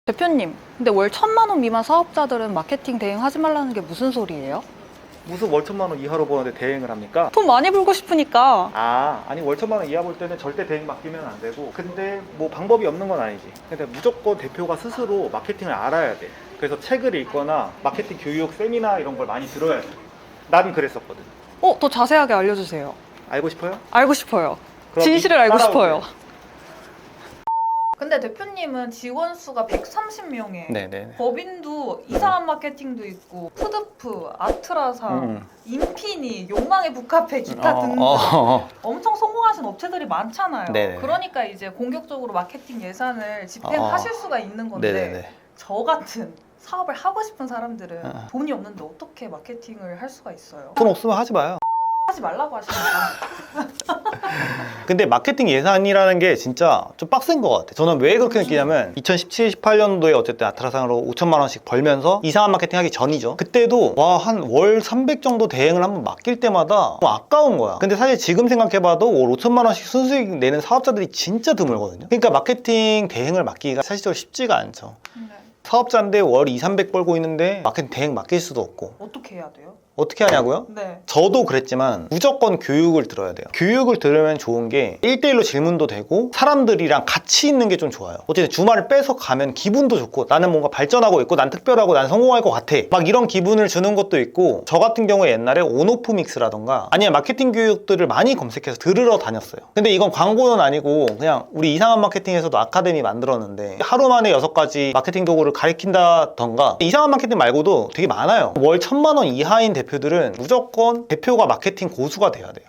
대표님, 근데 월 1,000만 원 미만 사업자들은 마케팅 대행하지 말라는 게 무슨 소리예요? 무슨 월 1,000만 원 이하로 버는데 대행을 합니까? 돈 많이 벌고 싶으니까. 아니 월 1,000만 원 이하 볼 때는 절대 대행 맡기면 안 되고, 근데 뭐 방법이 없는 건 아니지. 근데 무조건 대표가 스스로 마케팅을 알아야 돼. 그래서 책을 읽거나 마케팅 교육 세미나 이런 걸 많이 들어야 돼. 나는 그랬었거든. 더 자세하게 알려주세요. 알고 싶어요? 알고 싶어요. 그럼 진실을 알고 따라오세요. 싶어요. 근데 대표님은 직원 수가 130명에 네네. 법인도 이상한 마케팅도 있고 푸드프, 아트라상, 인피니, 욕망의 북카페, 기타 등등 엄청 성공하신 업체들이 많잖아요. 네네. 그러니까 이제 공격적으로 마케팅 예산을 집행하실 수가 있는 건데 네네네. 저 같은 사업을 하고 싶은 사람들은 어. 돈이 없는데 어떻게 마케팅을 할 수가 있어요? 돈 없으면 하지 마요. 하지 말라고 하시니까. 근데 마케팅 예산이라는 게 진짜 좀 빡센 것 같아. 저는 왜 그렇게 느끼냐면 2017, 18년도에 어쨌든 아트라상으로 5천만 원씩 벌면서 이상한 마케팅 하기 전이죠. 그때도 와, 한 월 300 정도 대행을 한번 맡길 때마다 좀 아까운 거야. 근데 사실 지금 생각해봐도 월 5천만 원씩 순수익 내는 사업자들이 진짜 드물거든요. 그러니까 마케팅 대행을 맡기기가 사실적으로 쉽지가 않죠. 사업자인데 월 2, 300 벌고 있는데 마케팅 대행 맡길 수도 없고. 어떻게 해야 돼요? 어떻게 하냐고요? 네. 저도 그랬지만 무조건 교육을 들어야 돼요. 교육을 들으면 좋은 게 1대1로 질문도 되고 사람들이랑 같이 있는 게 좀 좋아요. 어쨌든 주말을 빼서 가면 기분도 좋고 나는 뭔가 발전하고 있고 난 특별하고 난 성공할 것 같아. 막 이런 기분을 주는 것도 있고, 저 같은 경우에 옛날에 온오프 믹스라던가 아니면 마케팅 교육들을 많이 검색해서 들으러 다녔어요. 근데 이건 광고는 아니고 그냥 우리 이상한 마케팅에서도 아카데미 만들었는데 하루 만에 6가지 마케팅 도구를 가르친다던가, 이상한 마케팅 말고도 되게 많아요. 월 1,000만 원 이하인 대표들은 무조건 대표가 마케팅 고수가 돼야 돼요.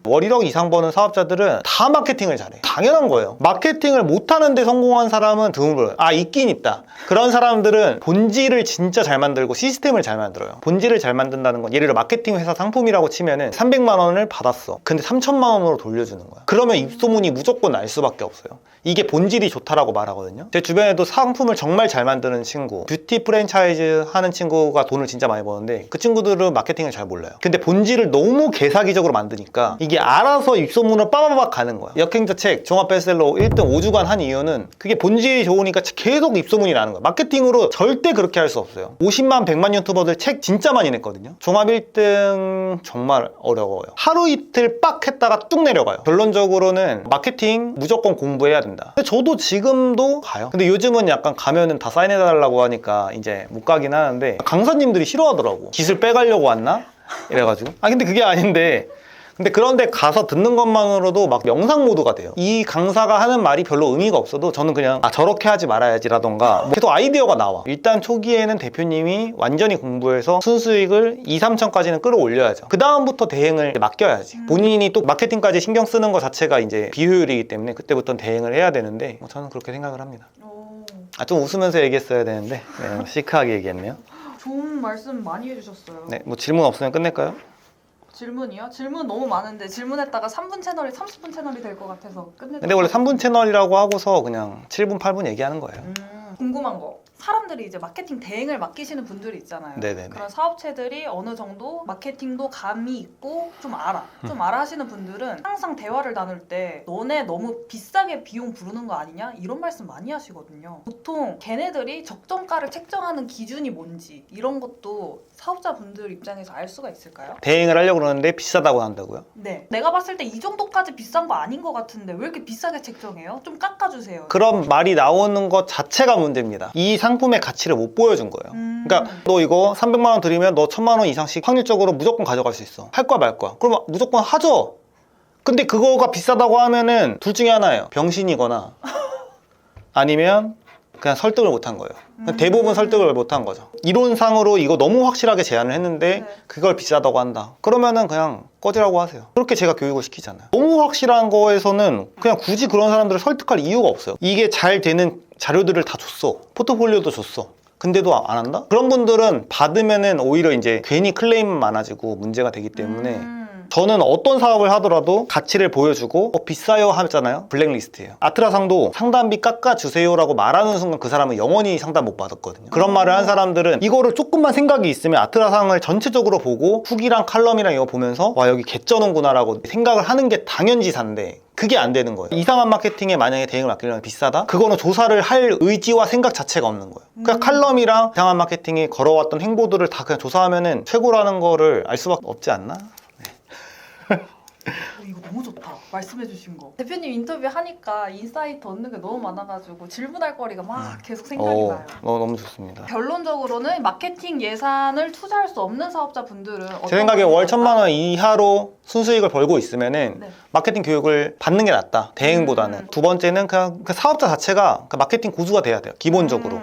월 1억 이상 버는 사업자들은 다 마케팅을 잘해. 당연한 거예요. 마케팅을 못하는데 성공한 사람은 드물어요. 있긴 있다. 그런 사람들은 본질을 진짜 잘 만들고 시스템을 잘 만들어요. 본질을 잘 만든다는 건 예를 들어 마케팅 회사 상품이라고 치면은 300만 원을 받았어. 근데 3천만 원으로 돌려주는 거야. 그러면 입소문이 무조건 날 수밖에 없어요. 이게 본질이 좋다라고 말하거든요. 제 주변에도 상품을 정말 잘 만드는 친구, 뷰티 프랜차이즈 하는 친구가 돈을 진짜 많이 버는데 그 친구들은 마케팅을 잘 몰라요. 근데 본질을 너무 개사기적으로 만드니까 이게 알아서 입소문을 빠바박 가는 거야. 역행자 책 종합 베스트셀러 1등 5주간 한 이유는 그게 본질이 좋으니까 계속 입소문이 나는 거야. 마케팅으로 절대 그렇게 할 수 없어요. 50만 100만 유튜버들 책 진짜 많이 냈거든요. 종합 1등 정말 어려워요. 하루 이틀 빡 했다가 뚝 내려가요. 결론적으로는 마케팅 무조건 공부해야 된다. 근데 저도 지금도 가요. 근데 요즘은 약간 가면은 다 사인해달라고 하니까 이제 못 가긴 하는데 강사님들이 싫어하더라고. 기술 빼가려고 왔나? 이래가지고 근데 그게 아닌데, 근데 그런데 가서 듣는 것만으로도 막 영상 모드가 돼요. 이 강사가 하는 말이 별로 의미가 없어도 저는 그냥 저렇게 하지 말아야지 라던가 계속 아이디어가 나와. 일단 초기에는 대표님이 완전히 공부해서 순수익을 2, 3천까지는 끌어올려야죠. 그 다음부터 대행을 맡겨야지. 본인이 또 마케팅까지 신경 쓰는 것 자체가 이제 비효율이기 때문에 그때부터는 대행을 해야 되는데 저는 그렇게 생각을 합니다. 좀 웃으면서 얘기했어야 되는데 시크하게 얘기했네요. 좋은 말씀 많이 해주셨어요. 네, 뭐 질문 없으면 끝낼까요? 질문이요? 질문 너무 많은데 질문했다가 3분 채널이 30분 채널이 될 것 같아서 끝내도. 근데 원래 3분 채널이라고 하고서 그냥 7분, 8분 얘기하는 거예요. 궁금한 거. 사람들이 이제 마케팅 대행을 맡기시는 분들이 있잖아요. 네네네. 그런 사업체들이 어느 정도 마케팅도 감이 있고 좀 알아 하시는 분들은 항상 대화를 나눌 때 너네 너무 비싸게 비용 부르는 거 아니냐? 이런 말씀 많이 하시거든요. 보통 걔네들이 적정가를 책정하는 기준이 뭔지 이런 것도 사업자분들 입장에서 알 수가 있을까요? 대행을 하려고 그러는데 비싸다고 한다고요? 네. 내가 봤을 때 이 정도까지 비싼 거 아닌 것 같은데 왜 이렇게 비싸게 책정해요? 좀 깎아주세요. 그런 말이 나오는 것 자체가 문제입니다. 이 상품의 가치를 못 보여준 거예요. 그러니까 너 이거 300만 원 드리면 너 1000만 원 이상씩 확률적으로 무조건 가져갈 수 있어. 할 거야 말 거야. 그럼 무조건 하죠. 근데 그거가 비싸다고 하면은 둘 중에 하나예요. 병신이거나 아니면 그냥 설득을 못한 거예요. 대부분 설득을 못한 거죠. 이론상으로 이거 너무 확실하게 제안을 했는데 그걸 비싸다고 한다. 그러면은 그냥 꺼지라고 하세요. 그렇게 제가 교육을 시키잖아요. 너무 확실한 거에서는 그냥 굳이 그런 사람들을 설득할 이유가 없어요. 이게 잘 되는 자료들을 다 줬어. 포트폴리오도 줬어. 근데도 안 한다? 그런 분들은 받으면은 오히려 이제 괜히 클레임 많아지고 문제가 되기 때문에 저는 어떤 사업을 하더라도 가치를 보여주고 비싸요 하잖아요. 블랙리스트예요. 아트라상도 상담비 깎아주세요라고 말하는 순간 그 사람은 영원히 상담 못 받았거든요. 그런 말을 한 사람들은 이거를 조금만 생각이 있으면 아트라상을 전체적으로 보고 후기랑 칼럼이랑 이거 보면서 와 여기 개쩌는구나 라고 생각을 하는 게 당연지사인데 그게 안 되는 거예요. 이상한 마케팅에 만약에 대응을 맡기려면 비싸다? 그거는 조사를 할 의지와 생각 자체가 없는 거예요. 그냥 칼럼이랑 이상한 마케팅이 걸어왔던 행보들을 다 그냥 조사하면은 최고라는 거를 알 수밖에 없지 않나? 이거 너무 좋다. 말씀해주신 거. 대표님 인터뷰 하니까 인사이트 얻는 게 너무 많아가지고 질문할 거리가 막 계속 생각이 나요. 너무 좋습니다. 결론적으로는 마케팅 예산을 투자할 수 없는 사업자분들은 제 생각에 월 1,000만 원 이하로 순수익을 벌고 있으면은 네. 마케팅 교육을 받는 게 낫다. 대행보다는. 두 번째는 그냥 그 사업자 자체가 그 마케팅 고수가 돼야 돼요. 기본적으로.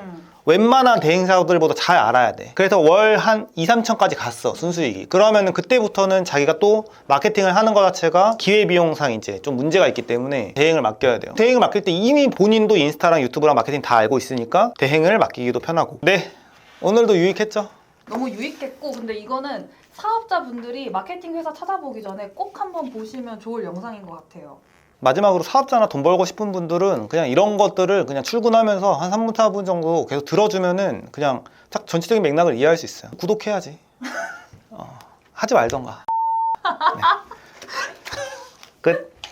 웬만한 대행사들보다 잘 알아야 돼. 그래서 월 한 2, 3천까지 갔어, 순수익이. 그러면은 그때부터는 자기가 또 마케팅을 하는 것 자체가 기회비용상 이제 좀 문제가 있기 때문에 대행을 맡겨야 돼요. 대행을 맡길 때 이미 본인도 인스타랑 유튜브랑 마케팅 다 알고 있으니까 대행을 맡기기도 편하고. 네, 오늘도 유익했죠? 너무 유익했고, 근데 이거는 사업자분들이 마케팅 회사 찾아보기 전에 꼭 한번 보시면 좋을 영상인 것 같아요. 마지막으로 사업자나 돈 벌고 싶은 분들은 그냥 이런 것들을 그냥 출근하면서 한 3분, 4분 정도 계속 들어주면은 그냥 딱 전체적인 맥락을 이해할 수 있어요. 구독해야지. 하지 말던가. 네. 끝.